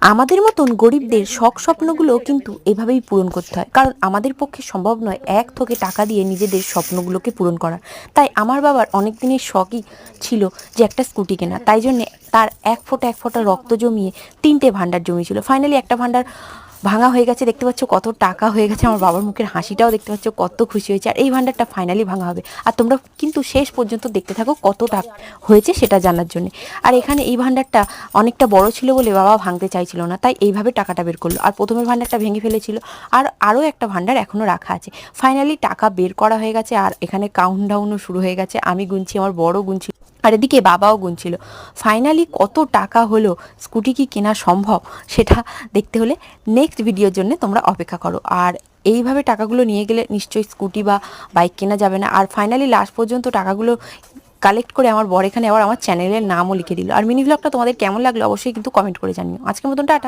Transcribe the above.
আমাদের মতন গরিবদের শখ স্বপ্নগুলো কিন্তু এভাবেই পূরণ করতে হয়, কারণ আমাদের পক্ষে সম্ভব নয় এক থোকে টাকা দিয়ে নিজেদের স্বপ্নগুলোকে পূরণ করা। তাই আমার বাবার অনেক দিনের শখই ছিল যে একটা স্কুটি কেনা, তাই জন্যে তার এক ফোঁটা রক্ত জমিয়ে 3টে ভাণ্ডার জমিয়েছিল। ফাইনালি একটা ভাণ্ডার ভাঙা হয়ে গেছে, দেখতে পাচ্ছ কত টাকা হয়ে গেছে। আমার বাবার মুখের হাসিটাও দেখতে পাচ্ছ কত খুশি হয়েছে। আর এই ভাণ্ডারটা ফাইনালি ভাঙা হবে, আর তোমরা কিন্তু শেষ পর্যন্ত দেখতে থাকো কত টাকা হয়েছে সেটা জানার জন্য। আর এখানে এই ভাণ্ডারটা অনেকটা বড় ছিল বলে বাবা ভাঙতে চাইছিল না, তাই এইভাবে টাকাটা বের করলো। আর প্রথমের ভাণ্ডারটা ভেঙে ফেলেছিল, আর আরও একটা ভাণ্ডার এখনও রাখা আছে। ফাইনালি টাকা বের করা হয়ে গেছে, আর এখানে কাউন্টডাউনও শুরু হয়ে গেছে। আমি গুনছি, আমার বড় গুনছিল, আর এদিকে বাবাও গুনছিল। ফাইনালি কত টাকা হলো, স্কুটি কি কেনা সম্ভব সেটা দেখতে হলে নেক্সট ভিডিওর জন্য তোমরা অপেক্ষা করো। আর এইভাবে টাকাগুলো নিয়ে গেলে নিশ্চয়ই স্কুটি বা বাইক কেনা যাবে না। আর ফাইনালি লাস্ট পর্যন্ত টাকাগুলো কালেক্ট করে আমার বর এখানে আবার আমার চ্যানেলের নামও লিখে দিল। আর মিনি ব্লগটা তোমাদের কেমন লাগলো অবশ্যই কিন্তু কমেন্ট করে জানিও। আজকের মতন টাটা।